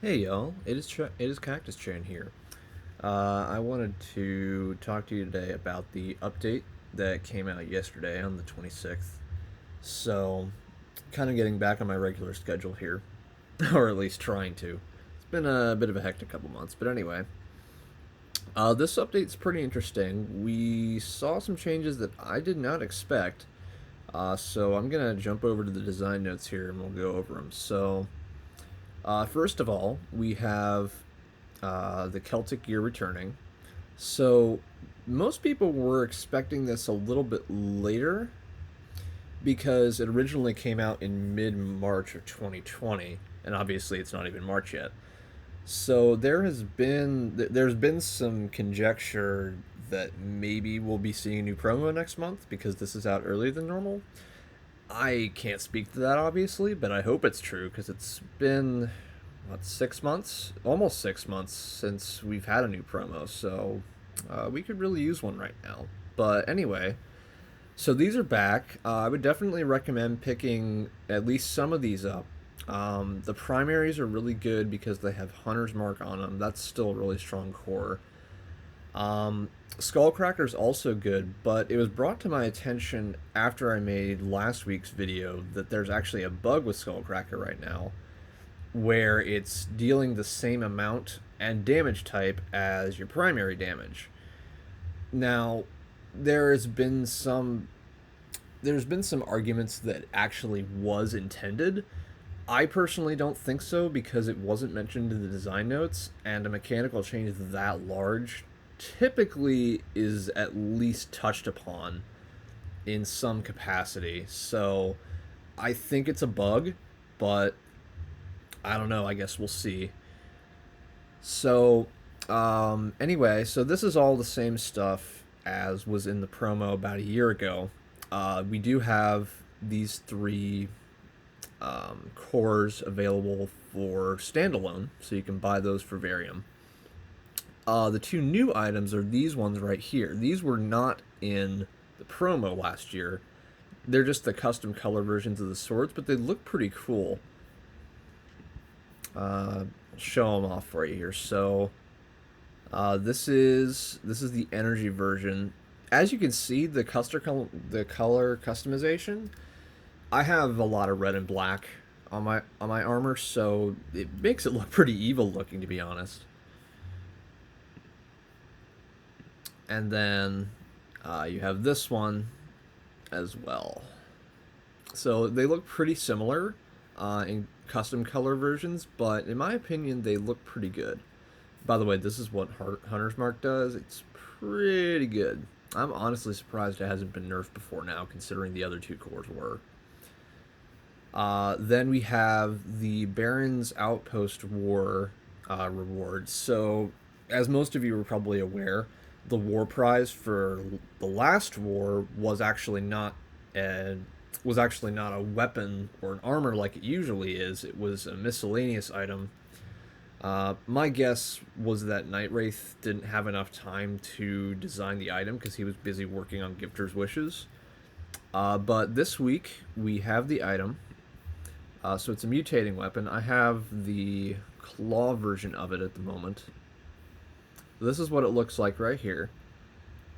Hey y'all, it is Cactus Chan here. I wanted to talk to you today about the update that came out yesterday on the 26th. So, kind of getting back on my regular schedule here, or at least trying to. It's been a bit of a hectic couple months, but anyway, this update's pretty interesting. We saw some changes that I did not expect. So I'm gonna jump over to the design notes here and we'll go over them. First of all, we have the Celtic gear returning. So most people were expecting this a little bit later because it originally came out in mid March of 2020, and obviously it's not even March yet. So there's been some conjecture that maybe we'll be seeing a new promo next month because this is out earlier than normal. I can't speak to that obviously, but I hope it's true because it's been what, 6 months, almost 6 months since we've had a new promo. So we could really use one right now. But anyway, so these are back. I would definitely recommend picking at least some of these up. The primaries are really good because they have Hunter's Mark on them. That's still a really strong core. Skullcracker's also good, but it was brought to my attention after I made last week's video that there's actually a bug with Skullcracker right now where it's dealing the same amount and damage type as your primary damage. Now, there's been some there's been some arguments that actually was intended. I personally don't think so because it wasn't mentioned in the design notes, and a mechanical change that large typically is at least touched upon in some capacity. So I think it's a bug, but I don't know. I guess we'll see. Anyway, so this is all the same stuff as was in the promo about a year ago. We do have these three cores available for standalone, so you can buy those for Varium. The two new items are these ones right here. These were not in the promo last year. They're just the custom color versions of the swords, but they look pretty cool. Show them off for you here. So this is the energy version. As you can see, the color customization. I have a lot of red and black on my armor, so it makes it look pretty evil looking, to be honest. And then you have this one as well. So they look pretty similar in custom color versions, but in my opinion, they look pretty good. By the way, this is what Hunter's Mark does. It's pretty good. I'm honestly surprised it hasn't been nerfed before now, considering the other two cores were. Then we have the Baron's Outpost War rewards. So, as most of you are probably aware, the war prize for the last war was actually not a weapon or an armor like it usually is. It was a miscellaneous item. My guess was that Night Wraith didn't have enough time to design the item because he was busy working on Gifter's Wishes. But this week we have the item. So it's a mutating weapon. I have the claw version of it at the moment. This is what it looks like right here.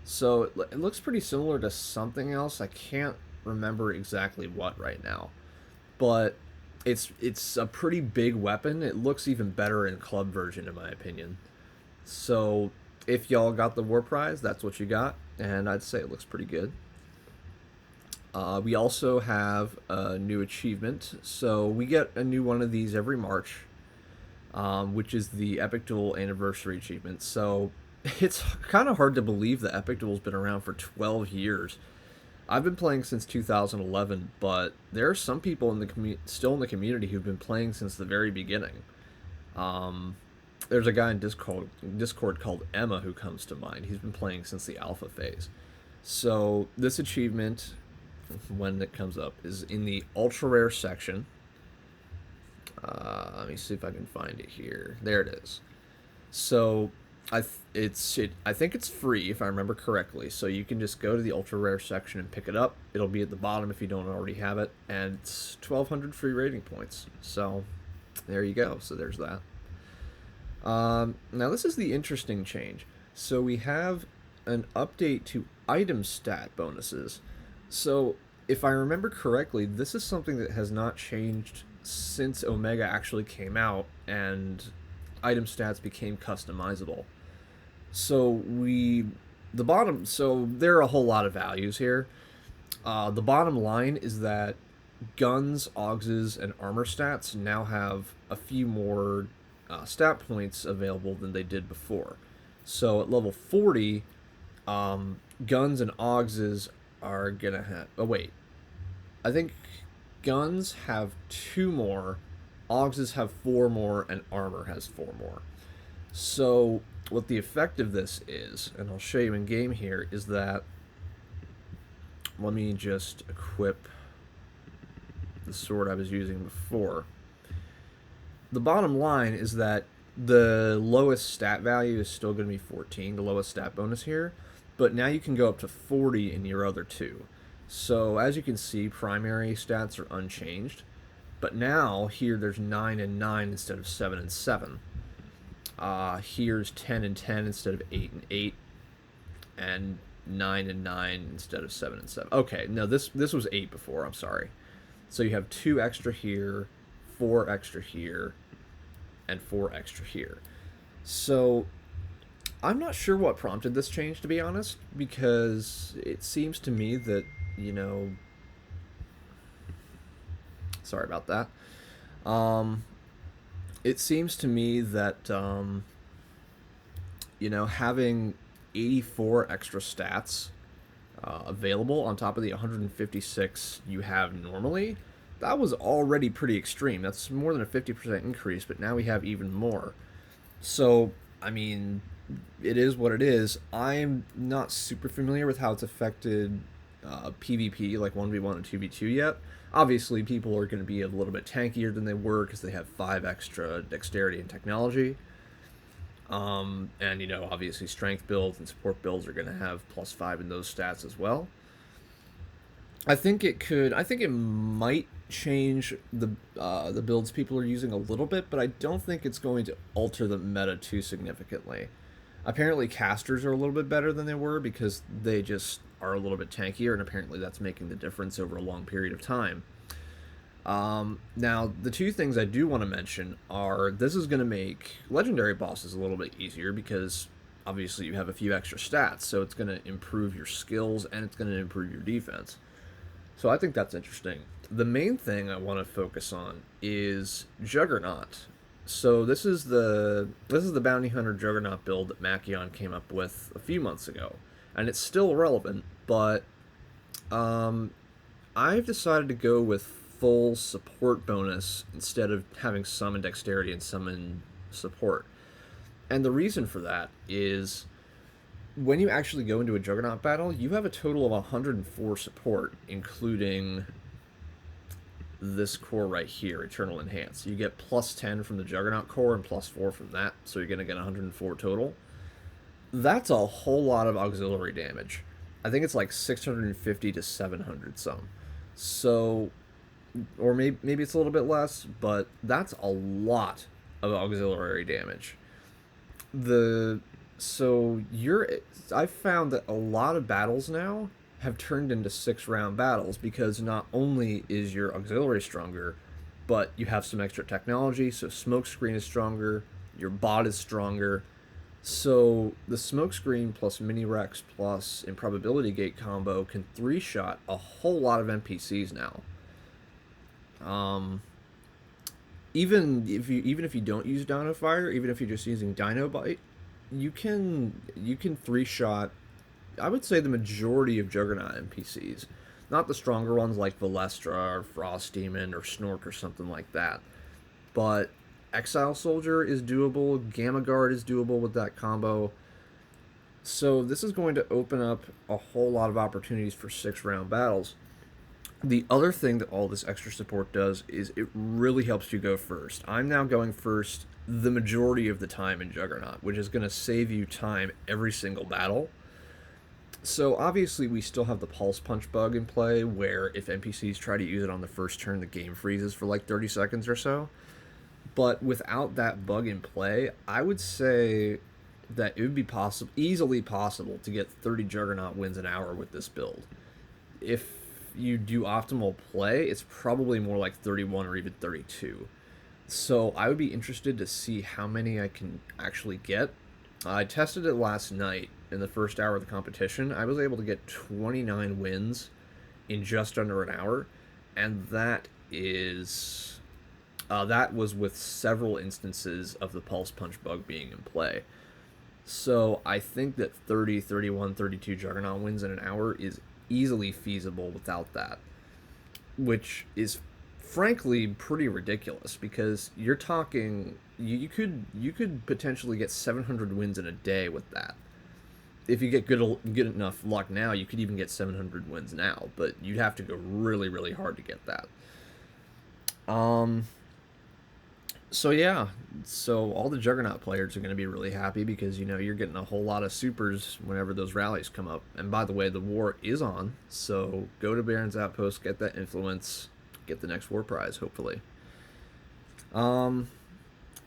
So it looks pretty similar to something else. I can't remember exactly what right now, but it's a pretty big weapon. It looks even better in club version, in my opinion. So if y'all got the war prize, that's what you got, and I'd say it looks pretty good. We also have a new achievement. So we get a new one of these every March, which is the EpicDuel Anniversary achievement. So it's kind of hard to believe that EpicDuel's been around for 12 years. I've been playing since 2011, but there are some people still in the community who've been playing since the very beginning. Um, there's a guy in Discord called Emma who comes to mind. He's been playing since the alpha phase. So this achievement, when it comes up, is in the ultra rare section. Let me see if I can find it here. There it is. So I think it's free if I remember correctly. So you can just go to the ultra rare section and pick it up. It'll be at the bottom if you don't already have it, and it's 1,200 free rating points. So there you go. So there's that. Now this is the interesting change. So we have an update to item stat bonuses. So if I remember correctly, this is something that has not changed since Omega actually came out and item stats became customizable. So so there are a whole lot of values here. The bottom line is that guns, auxes, and armor stats now have a few more stat points available than they did before. So at level 40, guns and auxes are gonna have. Oh wait, I think guns have two more, auxes have four more, and armor has four more. So what the effect of this is, and I'll show you in game here, is that let me just equip the sword I was using before. The bottom line is that the lowest stat value is still going to be 14, the lowest stat bonus here, but now you can go up to 40 in your other two. So as you can see, primary stats are unchanged, but now here there's 9 and 9 instead of 7 and 7. Here's 10 and 10 instead of 8 and 8, and 9 and 9 instead of 7 and 7. Okay, no, this was 8 before, I'm sorry. So you have 2 extra here, 4 extra here, and 4 extra here. So I'm not sure what prompted this change, to be honest, because it seems to me that, sorry about that. It seems to me that, having 84 extra stats available on top of the 156 you have normally, that was already pretty extreme. That's more than a 50% increase, but now we have even more. So, I mean, it is what it is. I'm not super familiar with how it's affected PvP, like 1v1 and 2v2 yet. Obviously, people are going to be a little bit tankier than they were because they have 5 extra dexterity and technology. And, obviously strength builds and support builds are going to have +5 in those stats as well. I think it might change the builds people are using a little bit, but I don't think it's going to alter the meta too significantly. Apparently casters are a little bit better than they were because they just are a little bit tankier, and apparently that's making the difference over a long period of time. Now, the two things I do want to mention are this is going to make legendary bosses a little bit easier because obviously you have a few extra stats, so it's going to improve your skills and it's going to improve your defense. So I think that's interesting. The main thing I want to focus on is Juggernaut. So this is the bounty hunter Juggernaut build that Machion came up with a few months ago, and it's still relevant, but I've decided to go with full support bonus instead of having some in dexterity and some in support. And the reason for that is when you actually go into a Juggernaut battle, you have a total of 104 support, including this core right here, Eternal Enhance. You get +10 from the Juggernaut core and +4 from that, so you're going to get 104 total. That's a whole lot of auxiliary damage. I think it's like 650 to 700 some. So, or maybe it's a little bit less, but that's a lot of auxiliary damage. I've found that a lot of battles now have turned into 6-round battles because not only is your auxiliary stronger, but you have some extra technology, so smokescreen is stronger, your bot is stronger. So the smokescreen plus mini Rex plus improbability gate combo can 3-shot a whole lot of NPCs now. Even if you don't use Dino Fire, even if you're just using Dino Bite, you can 3-shot, I would say, the majority of Juggernaut NPCs. Not the stronger ones like Valestra or Frost Demon or Snork or something like that. But Exile Soldier is doable, Gamma Guard is doable with that combo. So this is going to open up a whole lot of opportunities for 6-round battles. The other thing that all this extra support does is it really helps you go first. I'm now going first the majority of the time in Juggernaut, which is going to save you time every single battle. So obviously we still have the Pulse Punch bug in play, where if NPCs try to use it on the first turn, the game freezes for like 30 seconds or so. But without that bug in play, I would say that it would be possible, easily possible, to get 30 Juggernaut wins an hour with this build. If you do optimal play, it's probably more like 31 or even 32. So I would be interested to see how many I can actually get. I tested it last night in the first hour of the competition. I was able to get 29 wins in just under an hour, and that was with several instances of the pulse punch bug being in play. So I think that 30, 31, 32 Juggernaut wins in an hour is easily feasible without that, which is frankly pretty ridiculous because you're talking you could potentially get 700 wins in a day with that. If you get good enough luck now, you could even get 700 wins now, but you'd have to go really really hard to get that. Um so yeah, so all the Juggernaut players are going to be really happy because you're getting a whole lot of supers whenever those rallies come up. And by the way, the war is on, so go to Baron's Outpost, get that influence, get the next war prize, hopefully. Um,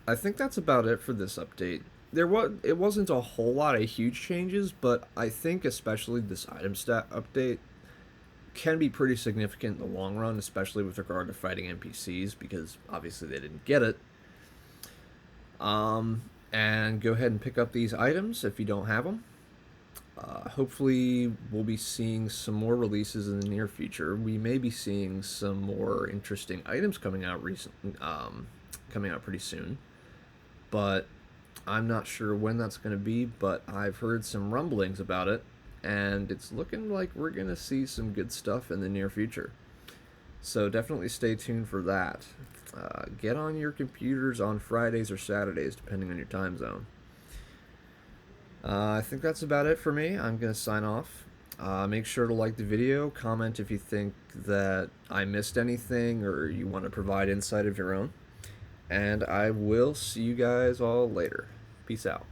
I think that's about it for this update. It wasn't a whole lot of huge changes, but I think especially this item stat update can be pretty significant in the long run, especially with regard to fighting NPCs because obviously they didn't get it. And go ahead and pick up these items if you don't have them. Hopefully, we'll be seeing some more releases in the near future. We may be seeing some more interesting items coming out coming out pretty soon. But I'm not sure when that's going to be. But I've heard some rumblings about it, and it's looking like we're going to see some good stuff in the near future. So definitely stay tuned for that. Get on your computers on Fridays or Saturdays, depending on your time zone. I think that's about it for me. I'm going to sign off. Make sure to like the video, comment if you think that I missed anything or you want to provide insight of your own. And I will see you guys all later. Peace out.